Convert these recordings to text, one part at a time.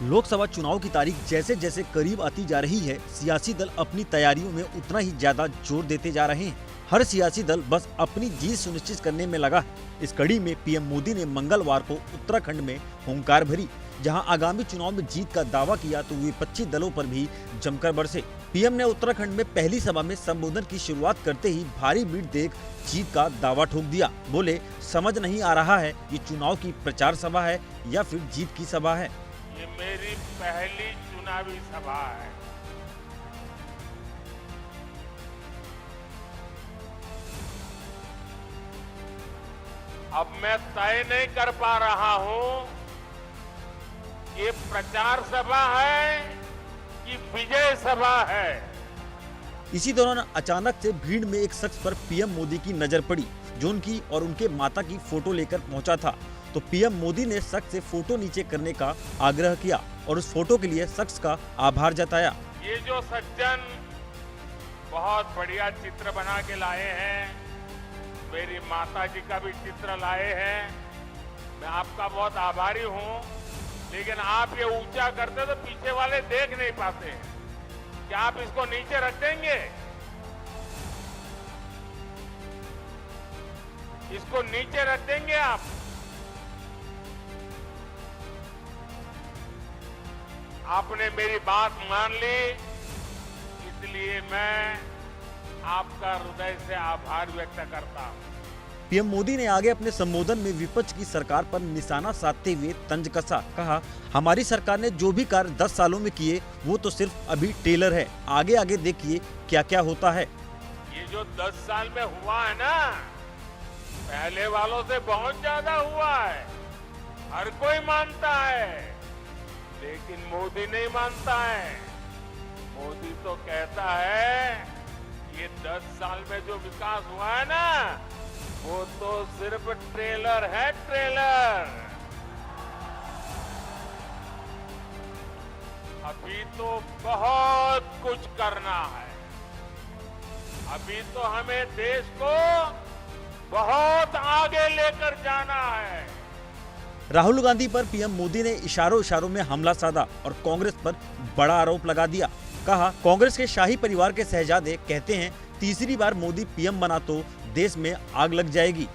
लोकसभा चुनाव की तारीख जैसे जैसे करीब आती जा रही है, सियासी दल अपनी तैयारियों में उतना ही ज्यादा जोर देते जा रहे हैं। हर सियासी दल बस अपनी जीत सुनिश्चित करने में लगा है। इस कड़ी में पीएम मोदी ने मंगलवार को उत्तराखंड में हुंकार भरी, जहां आगामी चुनाव में जीत का दावा किया तो विपक्षी दलों पर भी जमकर बरसे। पीएम ने उत्तराखंड में पहली सभा में संबोधन की शुरुआत करते ही भारी भीड़ देख जीत का दावा ठोक दिया। बोले, समझ नहीं आ रहा है ये चुनाव की प्रचार सभा है या फिर जीत की सभा है। ये मेरी पहली चुनावी सभा है। अब मैं तय नहीं कर पा रहा हूं ये प्रचार सभा है कि विजय सभा है। इसी दौरान अचानक से भीड़ में एक शख्स पर पीएम मोदी की नजर पड़ी, जो उनकी और उनके माता की फोटो लेकर पहुंचा था। तो पीएम मोदी ने शख्स से फोटो नीचे करने का आग्रह किया और उस फोटो के लिए शख्स का आभार जताया। ये जो सज्जन बहुत बढ़िया चित्र बना के लाए हैं, मेरी माता जी का भी चित्र लाए हैं, मैं आपका बहुत आभारी हूं। लेकिन आप ये ऊंचा करते तो पीछे वाले देख नहीं पाते हैं। क्या आप इसको नीचे रख देंगे? इसको नीचे रख देंगे आप? आपने मेरी बात मान ली, इसलिए मैं आपका हृदय से आभार व्यक्त करता हूं। पीएम मोदी ने आगे अपने संबोधन में विपक्ष की सरकार पर निशाना साधते हुए तंज कसा। कहा, हमारी सरकार ने जो भी कार्य 10 सालों में किए वो तो सिर्फ अभी टेलर है, आगे आगे देखिए क्या क्या होता है। ये जो 10 साल में हुआ है ना, पहले वालों से बहुत ज्यादा हुआ है। हर कोई मानता है, लेकिन मोदी नहीं मानता है। मोदी तो कहता है ये 10 साल में जो विकास हुआ है ना, वो तो सिर्फ ट्रेलर है, ट्रेलर। अभी तो बहुत कुछ करना है। अभी तो हमें देश को बहुत आगे लेकर जाना है। राहुल गांधी पर पीएम मोदी ने इशारों इशारों में हमला साधा और कांग्रेस पर बड़ा आरोप लगा दिया। कहा, कांग्रेस के शाही परिवार के शहजादे कहते हैं तीसरी बार मोदी पीएम बना तो देश में आग लग जाएगी।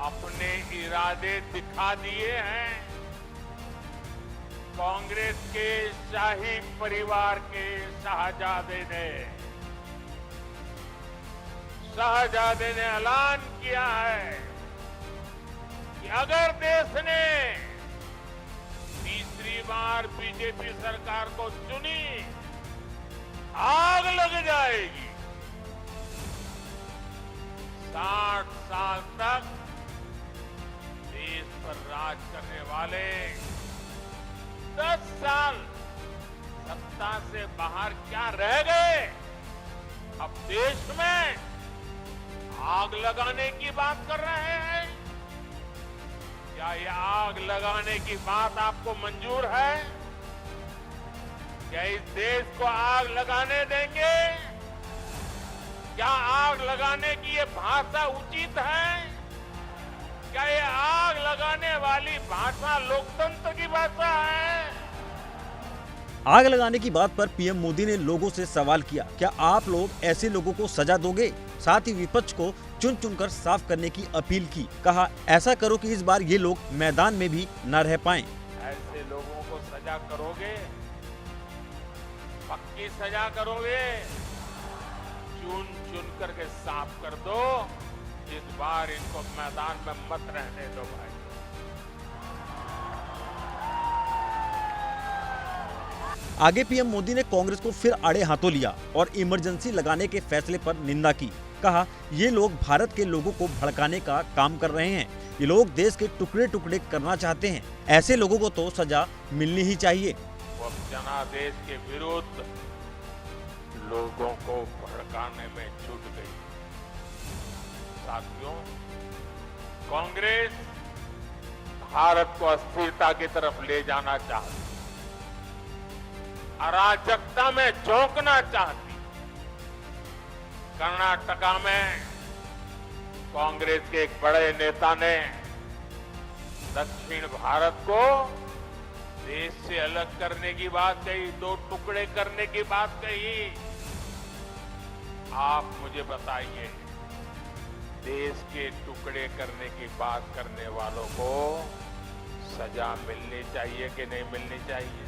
अपने इरादे दिखा दिए हैं। कांग्रेस के शाही परिवार के शहजादे ने ऐलान किया है कि अगर देश ने तीसरी बार बीजेपी सरकार को चुनी, आग लग जाएगी। 60 साल तक देश पर राज करने वाले 10 साल सत्ता से बाहर क्या रह गए? अब देश में आग लगाने की बात कर रहे हैं। क्या ये आग लगाने की बात आपको मंजूर है? क्या इस देश को आग लगाने देंगे? क्या आग लगाने की ये भाषा उचित है? क्या ये आग लगाने वाली भाषा लोकतंत्र की भाषा है? आग लगाने की बात पर पीएम मोदी ने लोगों से सवाल किया, क्या आप लोग ऐसे लोगों को सजा दोगे? साथ ही विपक्ष को चुन चुनकर साफ करने की अपील की। कहा, ऐसा करो कि इस बार ये लोग मैदान में भी न रह पाएं। ऐसे लोगों को सजा करोगे? पक्की सजा करोगे? चुन चुन करके साफ कर दो। इस बार इनको मैदान में मत रहने दो भाई। आगे पीएम मोदी ने कांग्रेस को फिर आड़े हाथों लिया और इमरजेंसी लगाने के फैसले पर निंदा की। कहा, ये लोग भारत के लोगों को भड़काने का काम कर रहे हैं। ये लोग देश के टुकड़े टुकड़े करना चाहते हैं। ऐसे लोगों को तो सजा मिलनी ही चाहिए। वो जनादेश के विरुद्ध लोगों को भड़काने में जुट गई। साथियों, कांग्रेस भारत को अस्थिरता की तरफ ले जाना चाहती, अराजकता में झोंकना चाहती। कर्नाटका में कांग्रेस के एक बड़े नेता ने दक्षिण भारत को देश से अलग करने की बात कही, दो टुकड़े करने की बात कही। आप मुझे बताइए, देश के टुकड़े करने की बात करने वालों को सजा मिलनी चाहिए कि नहीं मिलनी चाहिए?